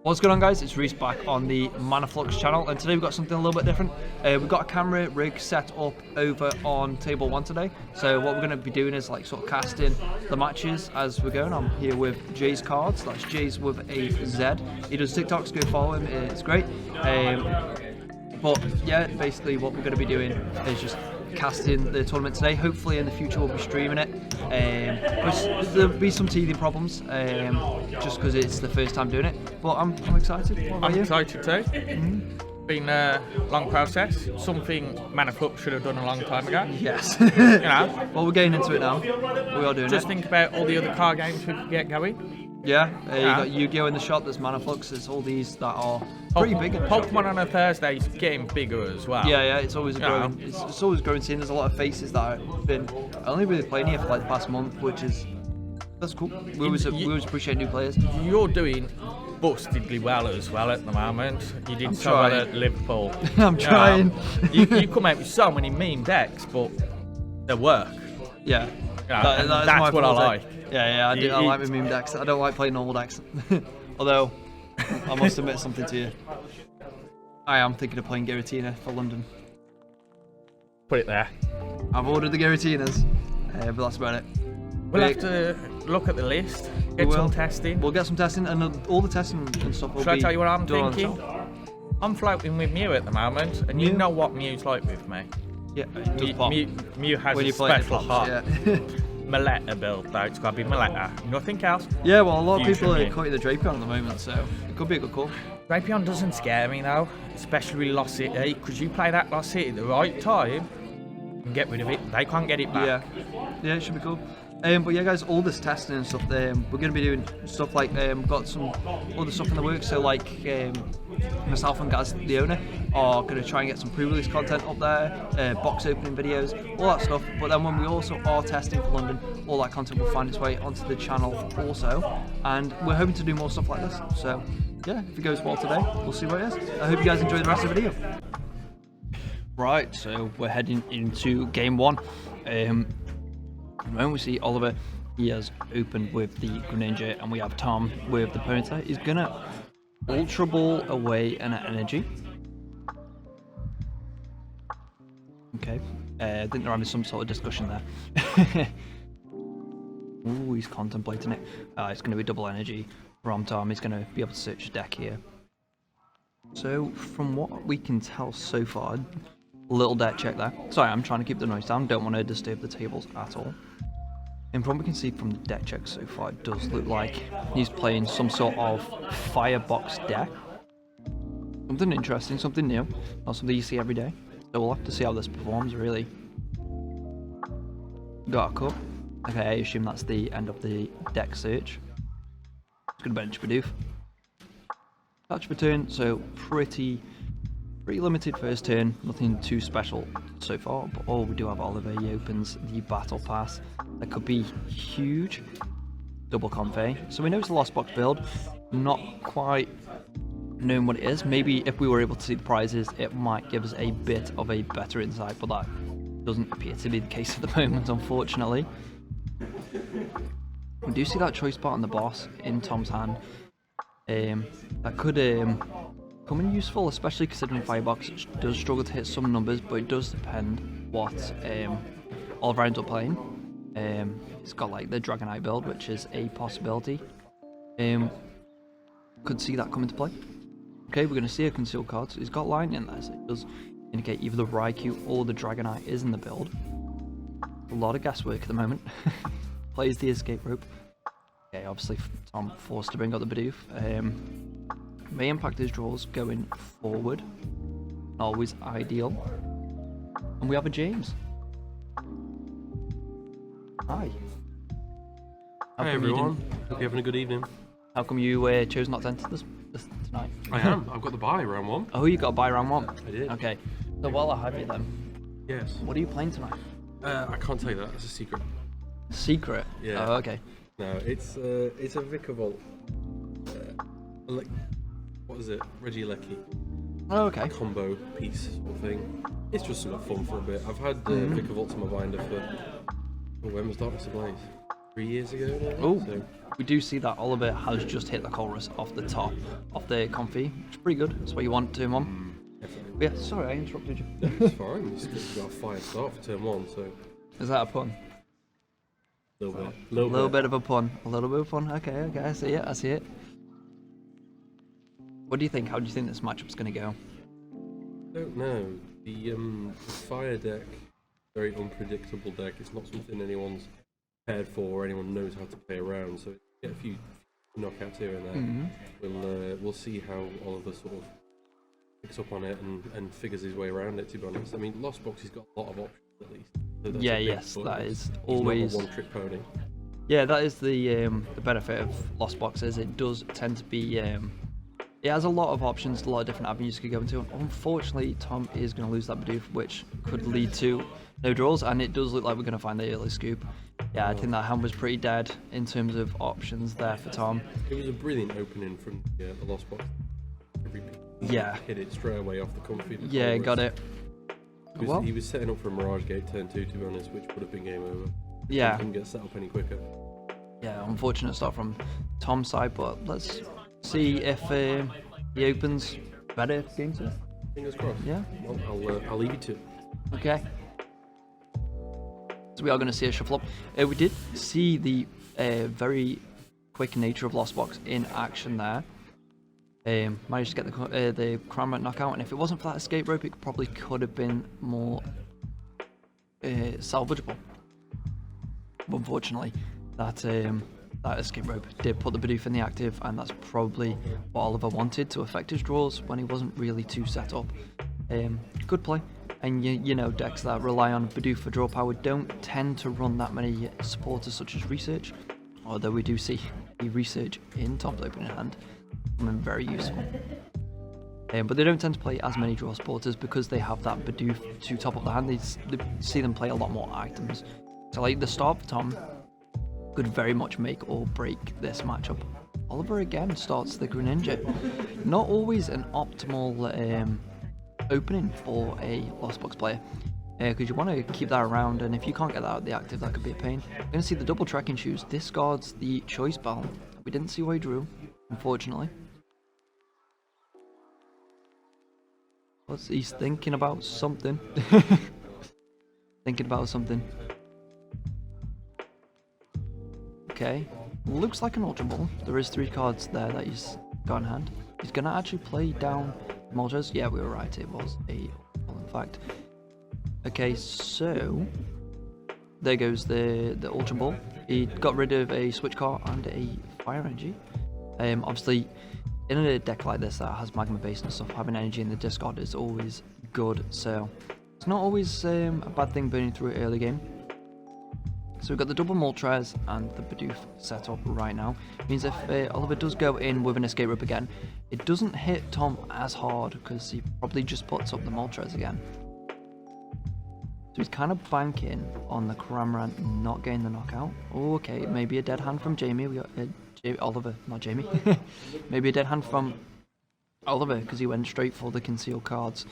What's going on, guys? It's Reese back on the Manaflux channel, and today we've got something a little bit different. We've got a camera rig set up over on table 1 today. So what we're going to be doing is like sort of casting the matches as we're going. I'm here with Jay's Cards. That's Jay's with a Z. He does TikToks. Go follow him. It's great. But yeah, basically what we're going to be doing is just casting the tournament today. Hopefully in the future we'll be streaming it. There'll be some teething problems just because it's the first time doing it, but I'm excited. What about I'm you? excited too. Been a long process, something Manaflux should have done a long time ago. Yes. You know, Well, we're getting into it now. We are doing just it. think about all the other car games we could get going. Yeah, you got Yu-Gi-Oh in the shop, there's Manaflux, there's all these that are pretty big in the shop. Pokemon on a Thursday is getting bigger as well. Yeah, it's always growing. It's always growing. Seeing there's a lot of faces that have been only really playing here for like the past month, which is that's cool. We always appreciate new players. You're doing bustedly well as well at the moment. You did I'm so well trying. at Liverpool. I'm trying. You come out with so many meme decks, but they work. Yeah, That's my what I forte. like. Yeah, I like my meme decks. I don't like playing normal decks. Although, I must admit something to you. I am thinking of playing Giratina for London. Put it there. I've ordered the Giratinas, but that's about it. We'll have to look at the list, get some testing. We'll get some testing, and all the testing and stuff will Should I be tell you what I'm done on thinking? top. I'm floating with Mew at the moment, and you know what Mew's like with me. Yeah, it does pop. Mew has When a you play it, special it heart. pops, yeah. Maletta build though, it's gotta be Maletta, nothing else. Yeah, well, a lot of Fusion people are Mew. cutting the Drapion at the moment, so it could be a good call. Drapion doesn't scare me though, especially with Lost City, because you play that Lost City at the right time and get rid of it, they can't get it back. Yeah, it should be cool. But yeah, guys, all this testing and stuff, we're going to be doing stuff like, got some other stuff in the works, so like myself and Gaz, the owner, are going to try and get some pre-release content up there, box opening videos, all that stuff. But then when we also are testing for London, all that content will find its way onto the channel also, and we're hoping to do more stuff like this. So yeah, if it goes well today, we'll see what it is. I hope you guys enjoy the rest of the video. Right, so we're heading into game 1. At the moment we see Oliver, he has opened with the Greninja, and we have Tom with the Ponyta. He's gonna Ultra Ball away an energy. Okay, I think they're having some sort of discussion there. Ooh, he's contemplating it. It's gonna be double energy from Tom. He's gonna be able to search his deck here. So from what we can tell so far, little deck check there. Sorry, I'm trying to keep the noise down. Don't want to disturb the tables at all. And from what we can see from the deck check so far, it does look like he's playing some sort of firebox deck. Something interesting, something new, not something you see every day. So we'll have to see how this performs, really. Got a cup. Okay, I assume that's the end of the deck search. It's gonna bench Bidoof. Touch per turn, so pretty limited first turn, nothing too special so far, but we do have Oliver. He opens the battle pass. That could be huge. Double convey. So we know it's a lost box build, not quite knowing what it is. Maybe if we were able to see the prizes, it might give us a bit of a better insight, but that doesn't appear to be the case at the moment, unfortunately. We do see that choice part on the boss in Tom's hand. That could come in useful, especially considering Firebox does struggle to hit some numbers, but it does depend what Oliver ends up playing. He's got like the Dragonite build, which is a possibility. Could see that come into play. Okay, we're going to see a concealed card. So he's got Lightning in there, so it does indicate either the Raikou or the Dragonite is in the build. A lot of guesswork at the moment. Plays the escape rope. Okay, obviously Tom forced to bring up the Bidoof. May impact his draws going forward. Always ideal. And we have a James. Hi. Hi everyone. Hope you're having a good evening. How come you chose not to enter this tonight? I am. I've got the buy round 1. Oh, you got to buy round 1? I did. Okay. So while I have you then, Yes. what are you playing tonight? I can't tell you that. It's a secret. Secret? Yeah. Oh, okay. No, it's a Vikavolt. Like, what is it? Regieleki Oh, okay. combo piece sort of thing. It's just some fun for a bit. I've had Vikavolt in my binder for when was Darkness Ablaze? 3 years ago now. Oh, So, we do see that Oliver has just hit the chorus off the top of the confit, which is pretty good. That's what you want, turn 1. definitely. Yeah, sorry, I interrupted you. No, it's fine. You've got a fire start for turn 1, so Is that a pun? a little bit. A little bit of a pun. A little bit of fun. Okay, I see it. I see it. What do you think? How do you think this matchup's going to go? I don't know. The fire deck, very unpredictable deck. It's not something anyone's prepared for or anyone knows how to play around. So get a few knockouts here and there. We'll see how Oliver sort of picks up on it and figures his way around it. To be honest, I mean, Lost Box, he's got a lot of options at least. So that's Yeah, a big yes, plus. that is He's always. not a one-trick pony. Yeah, that is the benefit of Lost Boxes. It does tend to be. It has a lot of options, a lot of different avenues you could go into. Unfortunately, Tom is going to lose that Bidoof, which could lead to no draws, and it does look like we're going to find the early scoop. Yeah, I think that hand was pretty dead in terms of options there for Tom. It was a brilliant opening from the Lost Box. Every Yeah. hit it straight away off the comfy. Yeah, got it. He was setting up for a Mirage Gate turn 2, to be honest, which would have been game over. Yeah. Couldn't get set up any quicker. Yeah, unfortunate start from Tom's side, but let's see if he opens better game 2. Fingers crossed. Yeah. Well, I'll leave you to it. Okay. So we are going to see a shuffle up. We did see the very quick nature of Lost Box in action there. Managed to get the Cranmer knockout, and if it wasn't for that escape rope, it probably could have been more salvageable. But unfortunately, that escape rope did put the Bidoof in the active, and that's probably what Oliver wanted to affect his draws when he wasn't really too set up. Good play, and you know, decks that rely on Bidoof for draw power don't tend to run that many supporters such as Research, although we do see the Research in top opening hand becoming very useful. But they don't tend to play as many draw supporters because they have that Bidoof to top up the hand. They see them play a lot more items. So like the start for Tom could very much make or break this matchup. Oliver again starts the Greninja. Not always an optimal opening for a Lost Box player, because you want to keep that around, and if you can't get that out of the active, that could be a pain. We're going to see the double trekking shoes discards the choice bell. We didn't see what he drew, unfortunately. He's thinking about something. Thinking about something. Okay, looks like an Ultra Ball. There is 3 cards there that he's got in hand. He's going to actually play down Moltres. Yeah, we were right, it was a Ball in fact. Okay, so there goes the Ultra Ball. He got rid of a Switch card and a Fire Energy. Obviously, in a deck like this that has Magma base and stuff, having energy in the discard is always good, so it's not always a bad thing burning through it early game. So we've got the double Moltres and the Bidoof set up right now. Means if Oliver does go in with an escape rope again, it doesn't hit Tom as hard because he probably just puts up the Moltres again. So he's kind of banking on the Cramorant not getting the knockout. Oh, okay, maybe a dead hand from Jamie. We got Oliver, not Jamie. Maybe a dead hand from Oliver because he went straight for the concealed cards.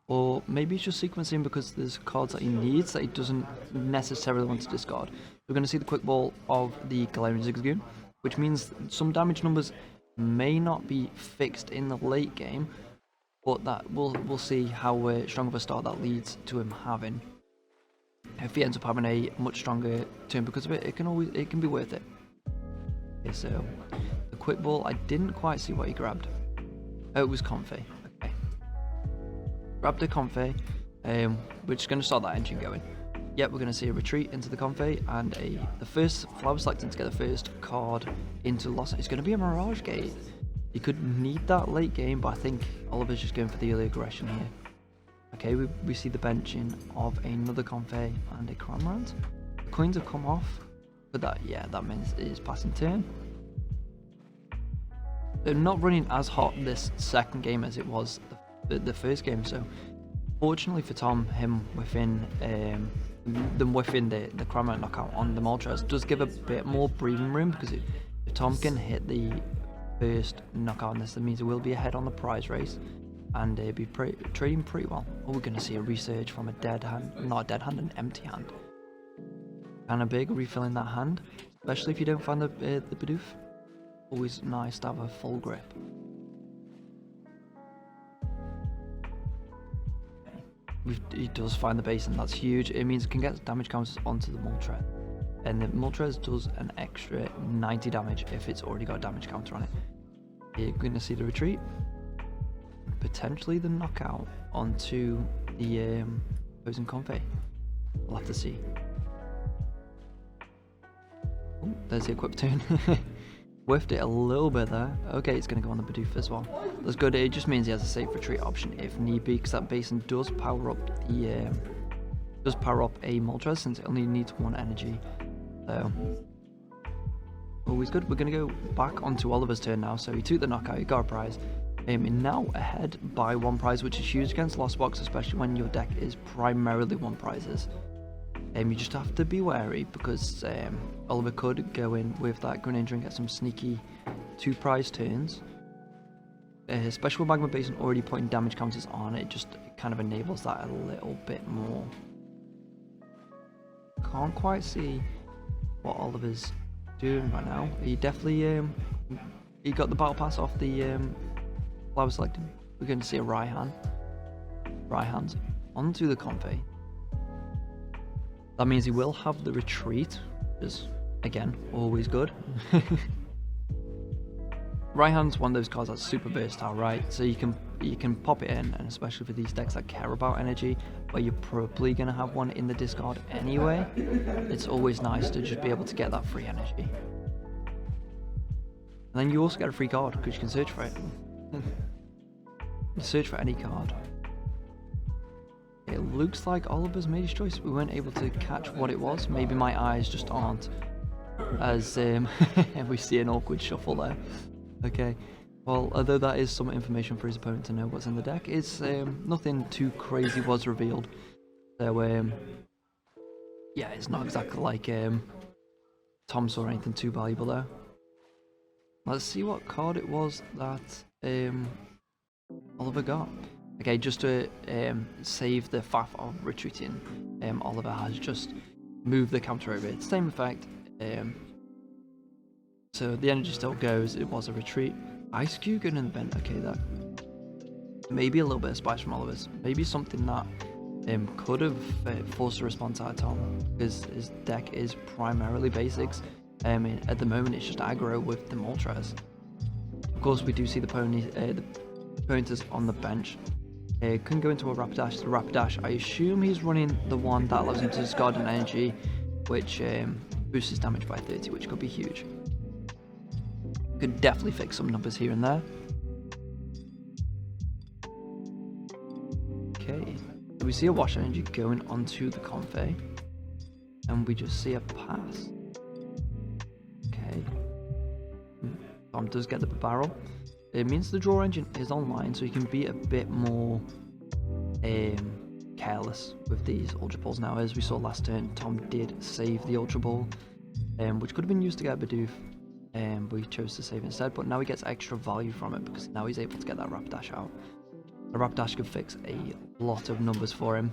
Or maybe he's just sequencing because there's cards that he needs that he doesn't necessarily want to discard. We're going to see the quick ball of the Galarian Zigzagoon, which means some damage numbers may not be fixed in the late game, but that we'll see how strong of a start that leads to him having. If he ends up having a much stronger turn because of it, it can be worth it. Okay, so the quick ball, I didn't quite see what he grabbed. Oh, it was Comfey. Okay. Grabbed a Comfey. We're just going to start that engine going. Yep, we're going to see a retreat into the Comfey and the first Flower selecting to get the first card into Lost. It's going to be a Mirage Gate. You could need that late game, but I think Oliver's just going for the early aggression here. Okay, we see the benching of another Comfey and a Cramorant. The coins have come off, but that means it is passing turn. They're not running as hot this second game as it was the first game, so fortunately for Tom, him whiffing the Cramorant knockout on the Moltres does give a bit more breathing room, because if Tom can hit the first knockout on this, that means it will be ahead on the prize race and be trading pretty well. Oh, we're going to see a Research from a dead hand, not a dead hand, an empty hand. Kind of big, refilling that hand. especially if you don't find the Bidoof. Always nice to have a full grip. He does find the base, and that's huge. It means it can get damage counters onto the Moltres, and the Moltres does an extra 90 damage if it's already got a damage counter on it. You're going to see the retreat, potentially the knockout onto the opposing Convey. We'll have to see. Oh, there's the equip turn. Whiffed it a little bit there. Okay, it's going to go on the Bidoof as well. That's good. It just means he has a safe retreat option if need be, because that basin does power up the a Moltres, since it only needs 1 energy. So always good. We're going to go back onto Oliver's turn now. So he took the knockout, he got a prize. Now ahead by 1 prize, which is huge against Lost Box, especially when your deck is primarily 1 prizes. You just have to be wary, because Oliver could go in with that Greninja and get some sneaky 2 prize turns. Especially with Magma Basin already putting damage counters on it, just kind of enables that a little bit more. Can't quite see what Oliver's doing right now. He definitely he got the battle pass off the flower selected. We're going to see a Raihan's onto the Convey. That means he will have the retreat, which is, again, always good. Raihan's one of those cards that's super versatile, right? So you can pop it in, and especially for these decks that care about energy, where you're probably going to have one in the discard anyway, it's always nice to just be able to get that free energy. And then you also get a free card, because you can search for it. Search for any card. It looks like Oliver's made his choice. We weren't able to catch what it was. Maybe my eyes just aren't as we see an awkward shuffle there. Okay, well, although that is some information for his opponent to know what's in the deck, it's nothing too crazy was revealed. So yeah, it's not exactly like Tom saw anything too valuable there. Let's see what card it was that Oliver got. Okay, just to save the faff of retreating, Oliver has just moved the counter over. It's the same effect. So the energy still goes. It was a retreat. Ice Cube going in the vent. Okay, that maybe a little bit of spice from Oliver's. Maybe something that could have forced a response out of Tom, because his deck is primarily basics. At the moment, it's just aggro with the Moltres. Of course, we do see the Ponytas on the bench. Couldn't go into a Rapidash. The Rapidash, I assume he's running the one that allows him to discard an energy, which boosts his damage by 30, which could be huge. Could definitely fix some numbers here and there. Okay, so we see a Wash Energy going onto the Convey, and we just see a pass. Okay, Tom does get the barrel. It means the draw engine is online, so you can be a bit more careless with these Ultra Balls now. As we saw last turn, Tom did save the Ultra Ball, which could have been used to get a Bidoof, but he chose to save instead. But now he gets extra value from it, because now he's able to get that Rapidash out. The Rapidash could fix a lot of numbers for him.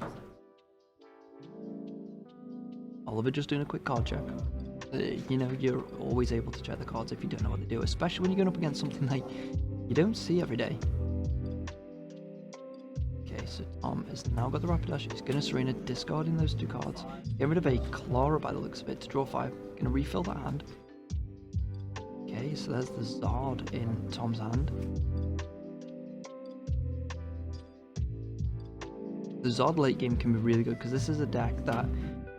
Oliver just doing a quick card check. You know, you're always able to check the cards if you don't know what they do, especially when you're going up against something like you don't see every day. Okay, so Tom has now got the Rapidash. He's going to Serena, discarding those 2 cards. Getting rid of a Clara by the looks of it to draw 5. Going to refill that hand. Okay, so there's the Zard in Tom's hand. The Zard late game can be really good, because this is a deck that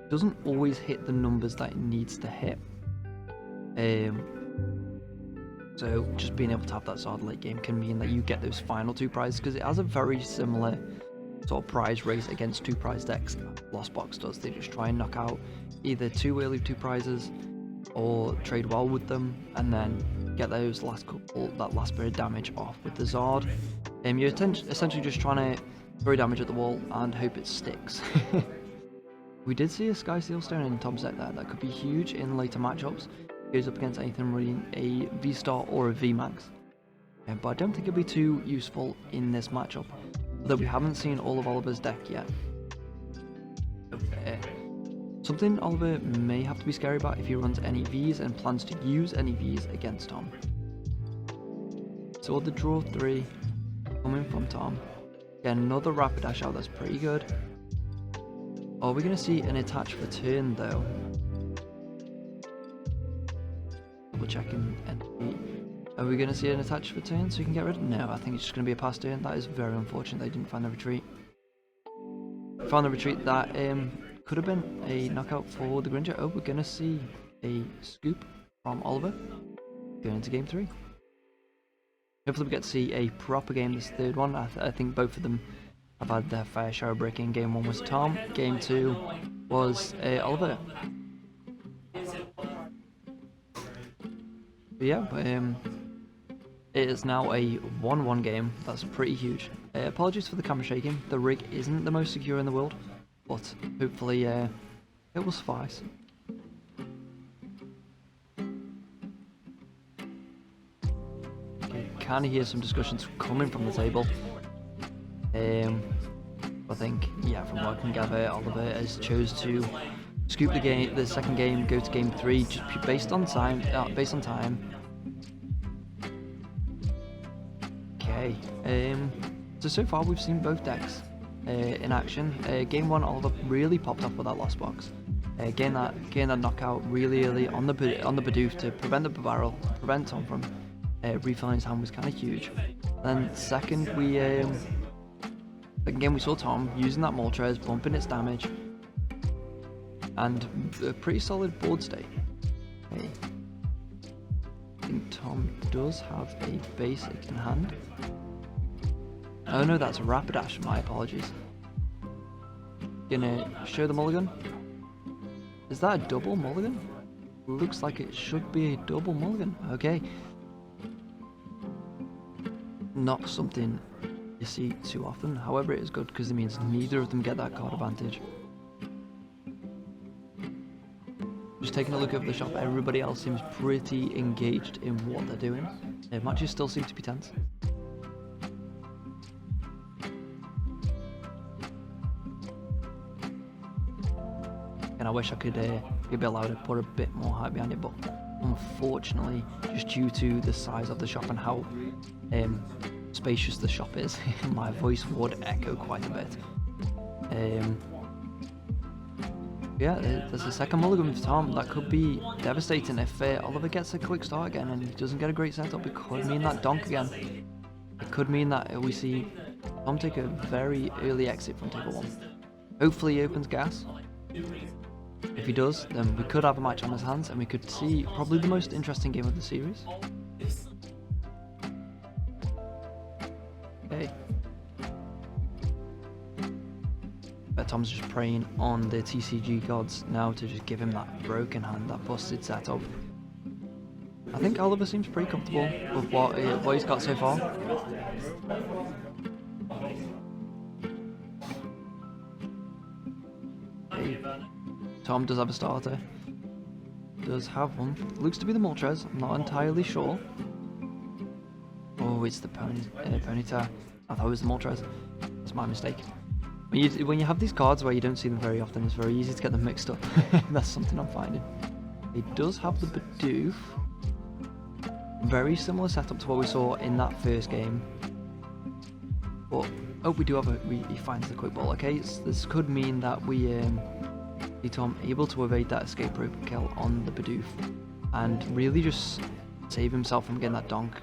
doesn't always hit the numbers that it needs to hit. So just being able to have that Zard late game can mean that you get those final 2 prizes, because it has a very similar sort of prize race against 2 prize decks Lost Box does. They just try and knock out either 2 early 2 prizes or trade well with them, and then get those last couple, that last bit of damage off with the Zard. You're essentially just trying to throw damage at the wall and hope it sticks. We did see a Sky Steel Stone in Tom's deck there. That could be huge in later matchups. Goes up against anything running a V-Star or a V-Max. But I don't think it'll be too useful in this matchup, although we haven't seen all of Oliver's deck yet. Something Oliver may have to be scary about if he runs any Vs and plans to use any Vs against Tom. So the draw 3 coming from Tom. Get another Rapidash out, that's pretty good. Are we going to see an attach for turn though? Double checking NP. Are we going to see an attach for turn so you can get rid of it? No, I think it's just going to be a pass turn. That is very unfortunate they didn't find the retreat. Found the retreat. That could have been a knockout for the Gringer. Oh, we're going to see a scoop from Oliver going into game 3. Hopefully we get to see a proper game this third one. I think both of them have had their fair share of breaking. Game 1 was Tom, game 2 was Oliver. But yeah, it is now a 1-1 game. That's pretty huge. Apologies for the camera shaking. The rig isn't the most secure in the world, but hopefully it will suffice. Kind of hear some discussions coming from the table. I think, yeah, from what I can gather, Oliver has chose to scoop the second game, go to game 3, just based on time. Okay. So far we've seen both decks in action. Game 1, Oliver really popped off with that lost box. Getting that knockout really early on the Bidoof to prevent the barrel, prevent Tom from refilling his hand was kind of huge. Then second game we saw Tom using that Moltres, bumping its damage, and a pretty solid board state. Okay. I think Tom does have a basic in hand. Oh no, that's a Rapidash, my apologies. Gonna show the mulligan. Is that a double mulligan? Looks like it should be a double mulligan. Okay. Not something you see too often, however it is good because it means neither of them get that card advantage. Just taking a look over the shop, everybody else seems pretty engaged in what they're doing. Matches still seem to be tense. And I wish I could be allowed to put a bit more hype behind it, but unfortunately, just due to the size of the shop and how spacious the shop is, my voice would echo quite a bit. Yeah, there's a second mulligan for Tom. That could be devastating if Oliver gets a quick start again and he doesn't get a great setup. It could mean that donk again. It could mean that we see Tom take a very early exit from table 1. Hopefully he opens gas. If he does, then we could have a match on his hands and we could see probably the most interesting game of the series. Okay. But Tom's just preying on the TCG gods now to just give him that broken hand, that busted setup. I think Oliver seems pretty comfortable with what he's got so far. Okay. Tom does have a starter. Does have one. Looks to be the Moltres. I'm not entirely sure. Oh, it's the Ponyta. I thought it was the Moltres. That's my mistake. When you have these cards where you don't see them very often, it's very easy to get them mixed up. That's something I'm finding. It does have the Bidoof. Very similar setup to what we saw in that first game. But, oh, we do have he finds the quick ball. Okay, this could mean that we see Tom able to evade that escape rope kill on the Bidoof and really just save himself from getting that donk.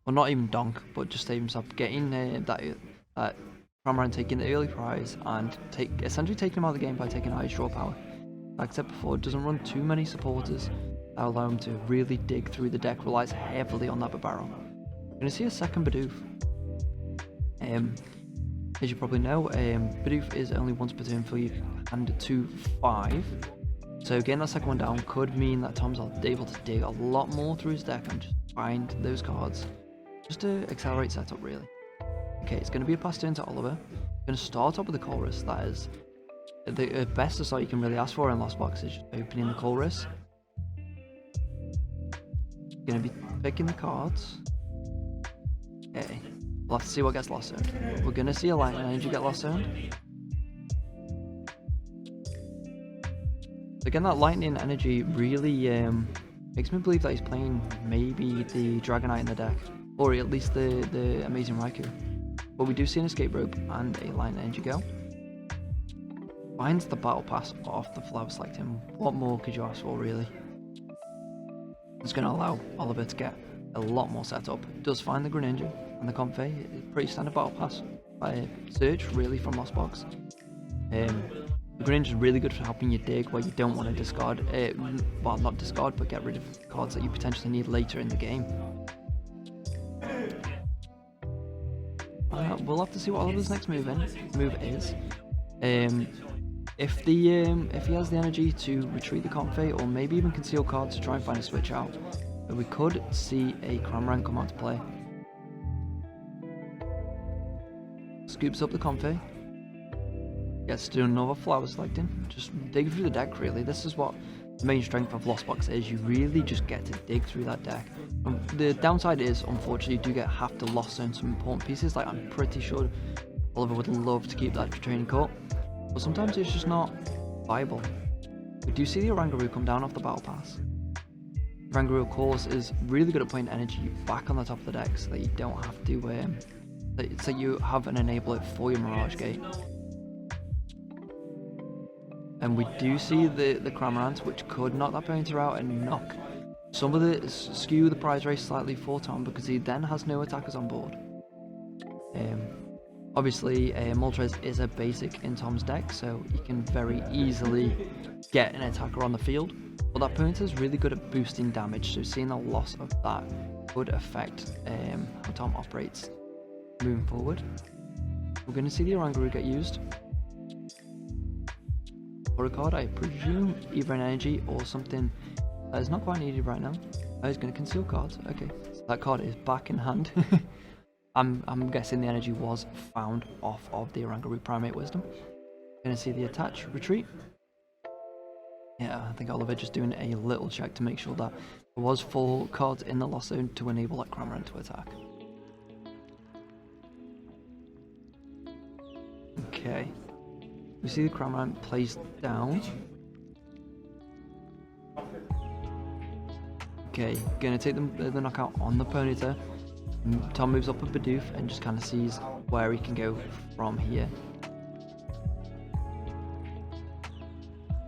Well, not even donk, but just save himself getting that Cramorant, taking the early prize and essentially taking him out of the game by taking high draw power. Like I said before, it doesn't run too many supporters that allow him to really dig through the deck, relies heavily on that barrel. We're going to see a second Bidoof. As you probably know, Bidoof is only once per turn for you hand to 5. So getting that second one down could mean that Tom's able to dig a lot more through his deck and just find those cards just to accelerate setup really. Okay, it's going to be a pass turn to Oliver. Going to start off with the Colress. That is the best start you can really ask for in Lost Box, is just opening the Colress. Going to be picking the cards. Okay, we'll have to see what gets lost zoned. We're going to see a Lightning Energy get lost zoned. Again, that lightning energy really makes me believe that he's playing maybe the Dragonite in the deck, or at least the Amazing Raikou. But we do see an escape rope and a lightning energy go. Finds the battle pass off the flower selecting. What more could you ask for, really? It's going to allow Oliver to get a lot more set up. Does find the Greninja and the Comfey. Pretty standard battle pass by search, really, from Lost Box. The Greninja is really good for helping you dig where you don't want to discard, well, not discard, but get rid of cards that you potentially need later in the game. We'll have to see what Oliver's next move is. If he has the energy to retreat the Comfey, or maybe even conceal cards to try and find a switch out, we could see a Cramorant come out to play. Scoops up the Comfey. Gets to do another flower selecting. Just dig through the deck, really. This is what the main strength of Lost Box is. You really just get to dig through that deck. The downside is, unfortunately, you do have to lost zone some important pieces. Like, I'm pretty sure Oliver would love to keep that training court, but sometimes it's just not viable. We do see the Oranguru come down off the battle pass. Oranguru, of course, is really good at putting energy back on the top of the deck so that you don't have to, so you have an enabler for your Mirage Gate. And we do see the Cramorant, which could knock that Ponyta out and knock some of the skew the prize race slightly for Tom, because he then has no attackers on board. Obviously, Moltres is a basic in Tom's deck, so he can very easily get an attacker on the field. But that Ponyta is really good at boosting damage, so seeing the loss of that would affect how Tom operates moving forward. We're going to see the Oranguru get used. For a card, I presume either an energy or something that is not quite needed right now. Oh, he's going to conceal cards. Okay, so that card is back in hand. I'm guessing the energy was found off of the Oranguru Primate Wisdom. Going to see the attach, retreat. Yeah, I think Oliver just doing a little check to make sure that there was 4 cards in the lost zone to enable that Cramorant to attack. Okay. We see the Cramorant placed down. Okay, gonna take the knockout on the Ponyta. Tom moves up a Bidoof and just kind of sees where he can go from here.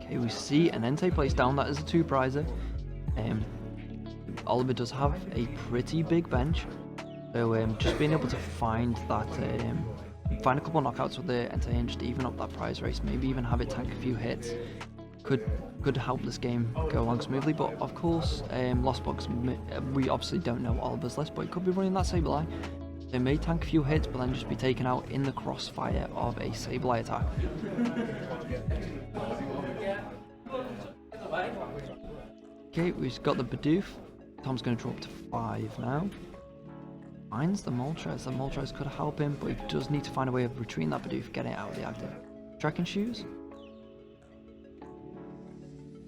Okay, we see an Entei placed down. That is a 2-prizer. Oliver does have a pretty big bench, so just being able to find that. Find a couple of knockouts with the Entei and just even up that prize race, maybe even have it tank a few hits, could help this game go along smoothly. But of course, Lost Box, we obviously don't know Oliver's list, but he could be running that Sableye. They may tank a few hits, but then just be taken out in the crossfire of a Sableye attack. Okay, we've got the Bidoof. Tom's going to drop to 5 now. Finds the Moltres. The Moltres could help him, but he does need to find a way of retreating that Bidoof, getting it out of the active. Tracking Shoes.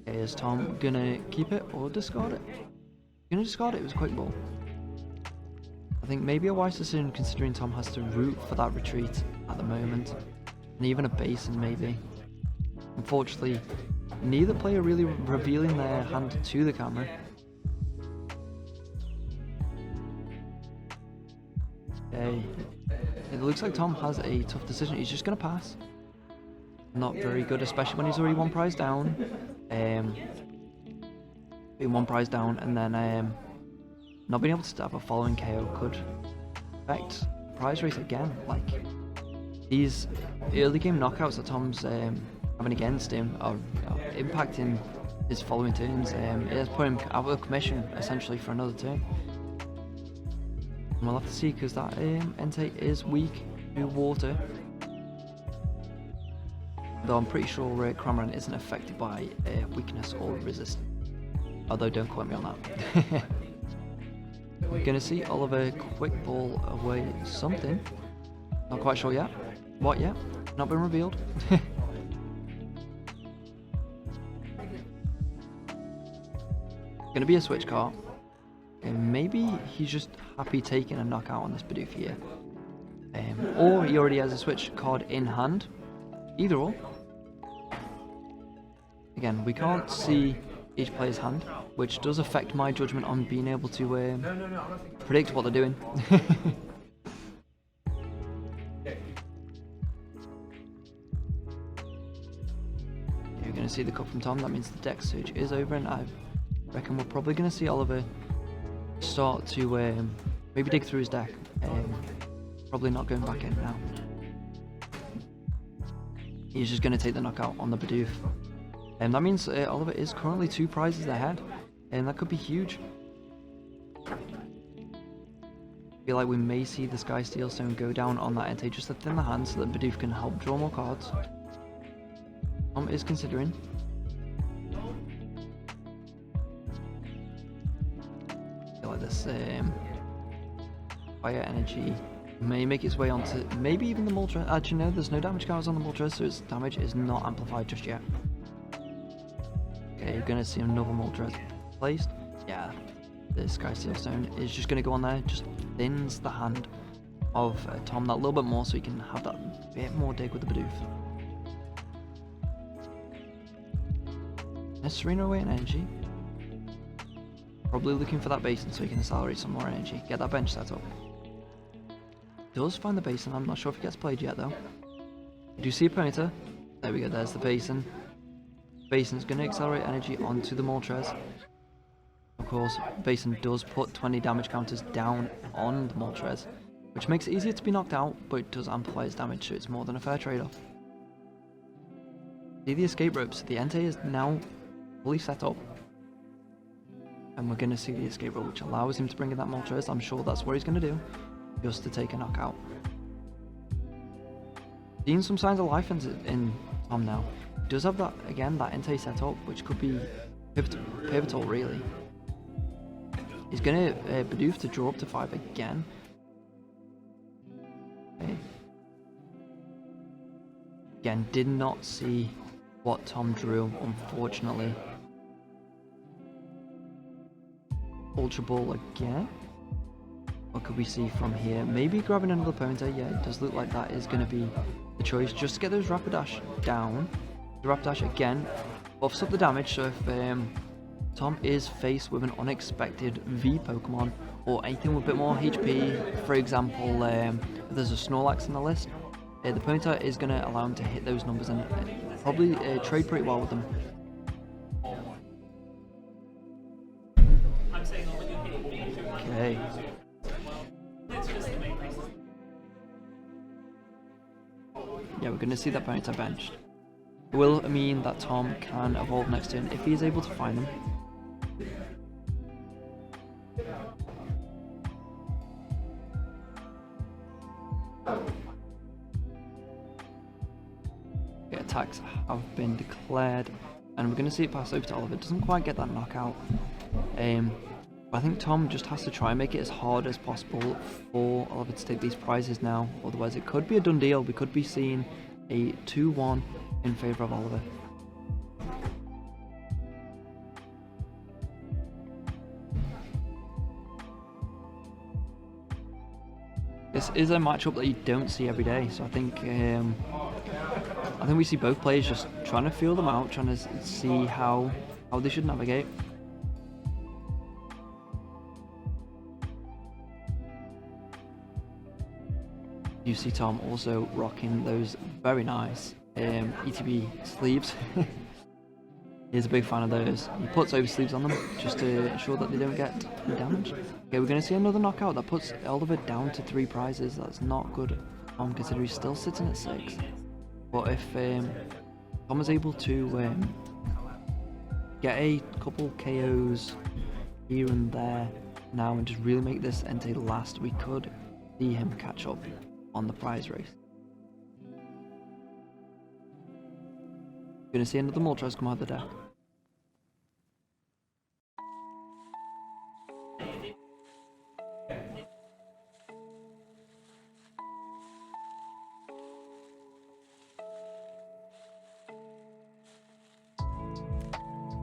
Okay, is Tom gonna keep it or discard it? Gonna discard it. It was a quick ball. I think maybe a wise decision, considering Tom has to root for that retreat at the moment, and even a basin maybe. Unfortunately, neither player really revealing their hand to the camera. Okay, it looks like Tom has a tough decision. He's just going to pass. Not very good, especially when he's already 1 prize down. Being 1 prize down and then not being able to stab a following KO could affect prize race again. Like, these early game knockouts that Tom's having against him are impacting his following turns. It has put him out of commission essentially for another turn. We'll have to see, because that Entei is weak to water. Though I'm pretty sure Cramorant isn't affected by weakness or resistance. Although don't quote me on that. We're going to see Oliver quick ball away something. Not quite sure yet. What yet? Not been revealed. Going to be a switch card. And maybe he's just happy taking a knockout on this Bidoof here. Or he already has a switch card in hand. Either or. Again, we can't see each player's hand, which does affect my judgment on being able to predict what they're doing. You're going to see the cut from Tom. That means the deck search is over, and I reckon we're probably going to see Oliver start to maybe dig through his deck. Probably not going back in now. He's just going to take the knockout on the Bidoof. And that means Oliver is currently 2 prizes ahead, and that could be huge. I feel like we may see the Sky Steel Stone go down on that Entei just to thin the hand so that Bidoof can help draw more cards. Tom is considering. I feel like this Fire Energy may make its way onto maybe even the Moltres. Actually no, there's no damage counters on the Moltres, so its damage is not amplified just yet. Okay, you're going to see another Moltres placed. Yeah, the Sky Steel Stone is just going to go on there, just thins the hand of Tom that little bit more so he can have that bit more dig with the Bidoof. Let's Serena away in energy. Probably looking for that basin so he can accelerate some more energy, get that bench set up. Does find the basin, I'm not sure if it gets played yet though. You do see a Ponyta. There we go, there's the basin. Basin's going to accelerate energy onto the Moltres. Of course, Basin does put 20 damage counters down on the Moltres, which makes it easier to be knocked out, but it does amplify its damage, so it's more than a fair trade-off. See the escape ropes, the Entei is now fully set up. And we're going to see the escape rope, which allows him to bring in that Moltres. I'm sure that's what he's going to do, just to take a knockout. Seeing some signs of life in Tom now. He does have that, again, that Entei setup, which could be pivotal really. He's going to Bidoof to draw up to 5 again. Okay. Again, did not see what Tom drew, unfortunately. Ultra Ball again. What could we see from here? Maybe grabbing another Ponyta. Yeah, it does look like that is going to be the choice. Just to get those Rapidash down. The Rapidash again buffs up the damage, so if Tom is faced with an unexpected V Pokemon or anything with a bit more HP, for example, if there's a Snorlax in the list, the Ponyta is going to allow him to hit those numbers and probably trade pretty well with them. Okay. Yeah, we're going to see that Ponyta benched. It will mean that Tom can evolve next turn if he is able to find them. Okay, attacks have been declared, and we're going to see it pass over to Oliver. It doesn't quite get that knockout. But I think Tom just has to try and make it as hard as possible for Oliver to take these prizes now. Otherwise, it could be a done deal. We could be seeing a 2-1 in favour of Oliver. This is a matchup that you don't see every day, so I think we see both players just trying to feel them out, trying to see how they should navigate. You see Tom also rocking those very nice ETB sleeves. He's a big fan of those. He puts over sleeves on them just to ensure that they don't get damaged. Okay, we're going to see another knockout that puts Oliver down to 3 prizes. That's not good, considering he's still sitting at 6. But if Tom is able to get a couple KOs here and there now and just really make this Entei last, we could see him catch up on the prize race. Gonna see another Moltres come out of the deck.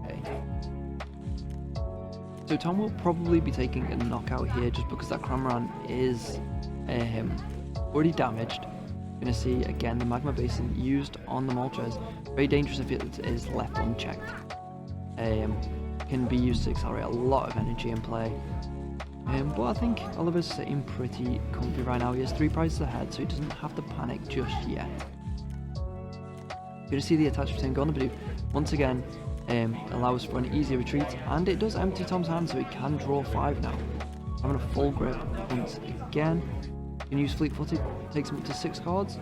Okay. So Tom will probably be taking a knockout here just because that Cramorant is already damaged. You're going to see again the Magma Basin used on the Moltres. Very dangerous if it is left unchecked. Can be used to accelerate a lot of energy in play. But I think Oliver's sitting pretty comfy right now. He has 3 prizes ahead, so he doesn't have to panic just yet. You're going to see the attached return go on the blue. Once again, allows for an easier retreat, and it does empty Tom's hand, so he can draw 5 now. Having a full grip once again. You can use Fleet Footed, takes him up to 6 cards.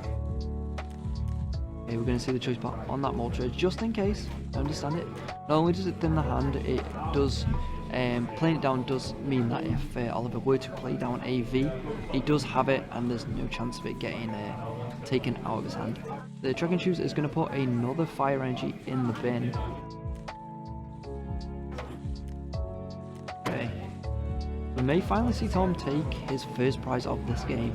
Okay, we're going to see the choice bar on that Moltres, just in case. I understand it. Not only does it thin the hand, it does, playing it down does mean that if Oliver were to play down a V, he does have it, and there's no chance of it getting taken out of his hand. The Track and Choose is going to put another Fire Energy in the bin. Okay. We may finally see Tom take his first prize of this game.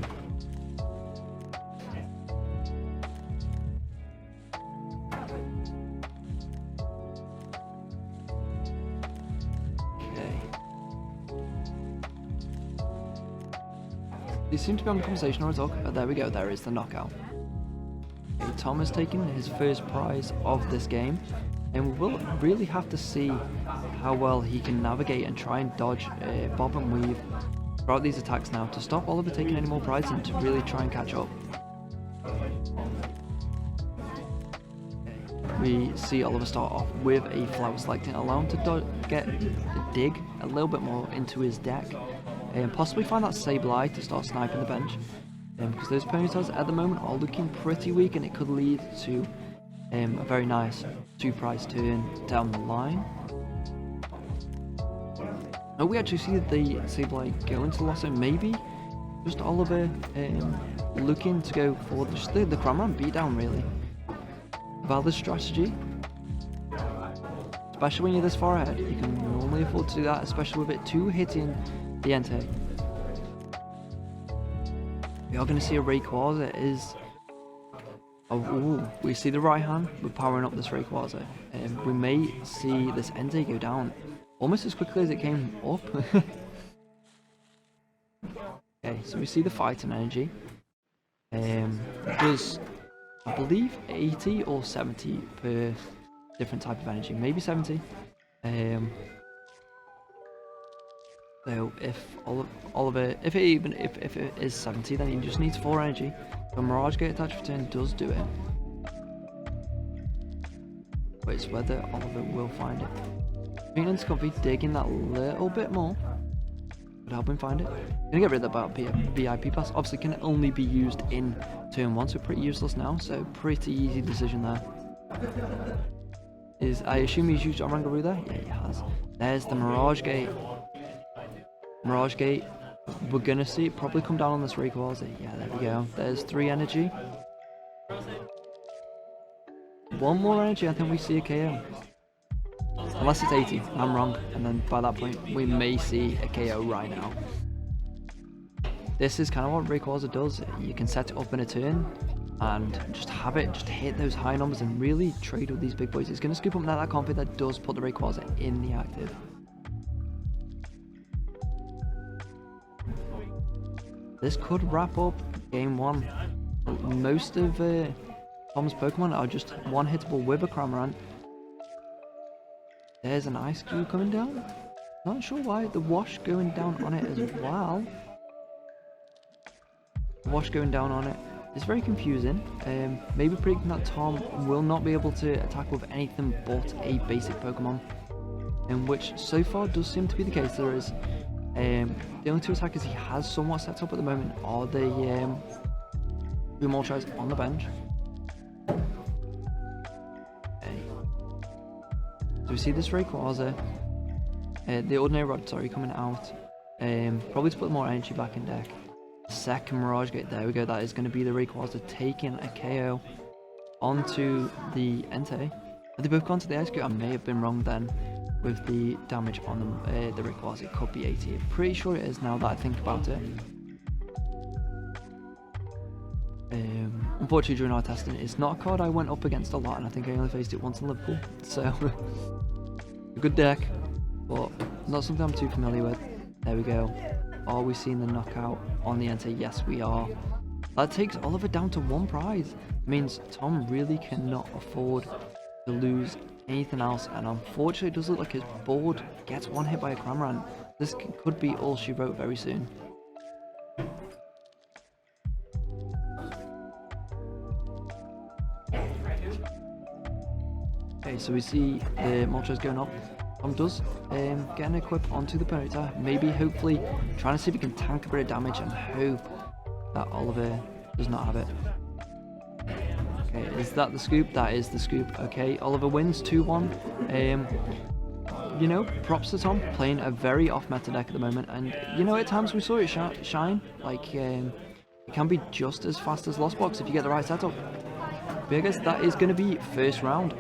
They seem to be on the conversation or a talk. Oh, there we go, there is the knockout. Okay, Tom has taken his first prize of this game, and we will really have to see how well he can navigate and try and dodge, bob and weave throughout these attacks now to stop Oliver taking any more prizes and to really try and catch up. We see Oliver start off with a Flower Selecting, allowing him to dig a little bit more into his deck. And possibly find that Sableye to start sniping the bench, because those Ponytails at the moment are looking pretty weak, and it could lead to a very nice 2-prize turn down the line. Oh, we actually see the Sableye go into loss, so maybe just Oliver looking to go for just the Cramorant beatdown really. Valid strategy, especially when you're this far ahead. You can normally afford to do that, especially with it 2 hitting the Entei. We are going to see a Rayquaza. It is. Oh, we see the right hand. We're powering up this Rayquaza. We may see this Entei go down almost as quickly as it came up. Okay, so we see the fighting energy. It does, I believe, 80 or 70 per different type of energy. Maybe 70. So if Oliver, if it is 70, then he just needs 4 energy. The Mirage Gate attached return does do it. But it's whether Oliver will find it. Maintenance Comfy digging that little bit more would help him find it. Gonna get rid of that VIP pass. Obviously can only be used in turn 1, so pretty useless now. So pretty easy decision there. I assume he's used Rangaroo there? Yeah, he has. There's the Mirage Gate. Mirage Gate, we're gonna see it probably come down on this Rayquaza. Yeah, there we go. There's 3 energy. 1 more energy, I think we see a KO. Unless it's 80, I'm wrong. And then by that point, we may see a KO right now. This is kind of what Rayquaza does. You can set it up in a turn and just have it, just hit those high numbers and really trade with these big boys. It's gonna scoop up that config that does put the Rayquaza in the active. This could wrap up game 1. Most of Tom's Pokemon are just one-hittable with a Cramorant. There's an Ice Cube coming down. Not sure why. The Wash going down on it as well. The Wash going down on it is very confusing. Maybe predicting that Tom will not be able to attack with anything but a basic Pokemon. In which so far does seem to be the case. There is the only 2 attackers he has somewhat set up at the moment are the 2 Moltres on the bench. Okay. So we see this Rayquaza, the Ordinary Rod, sorry, coming out. Probably to put more energy back in deck. Second Mirage Gate, there we go. That is going to be the Rayquaza taking a KO onto the Entei. Have they both gone to the Ice Cube? I may have been wrong then. With the damage on the Rayquaza, it could be 80. I'm pretty sure it is now that I think about it. Unfortunately, during our testing, it's not a card I went up against a lot, and I think I only faced it once in Liverpool. So, a good deck, but not something I'm too familiar with. There we go. Are we seeing the knockout on the Entei? Yes, we are. That takes Oliver down to 1 prize. It means Tom really cannot afford to lose anything else, and unfortunately it does look like his board gets 1 hit by a Cramorant. This could be all she wrote very soon. Okay, so we see the Moltres going up. Tom does get an equip onto the Ponyta, maybe hopefully trying to see if he can tank a bit of damage and hope that Oliver does not have it. Okay, is that the scoop? That is the scoop. Okay, Oliver wins 2-1. You know, props to Tom, playing a very off-meta deck at the moment, and you know, at times we saw it shine. Like, it can be just as fast as Lost Box if you get the right setup. But I guess that is going to be first round.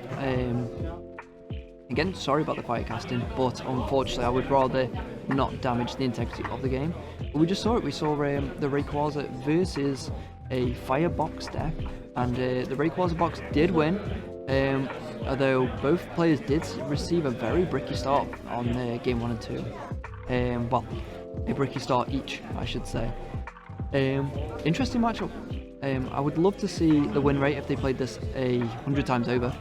Again, sorry about the quiet casting, but unfortunately I would rather not damage the integrity of the game. But we just saw it. We saw the Rayquaza versus a Firebox deck, and the Rayquaza box did win. Although both players did receive a very bricky start on game 1 and 2. Well, a bricky start each, I should say. Interesting matchup. I would love to see the win rate if they played this 100 times over.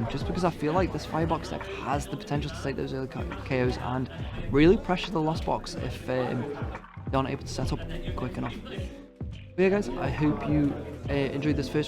Just because I feel like this Firebox deck has the potential to take those early KOs and really pressure the Lost Box if they aren't able to set up quick enough. But yeah guys, I hope you enjoyed this first round.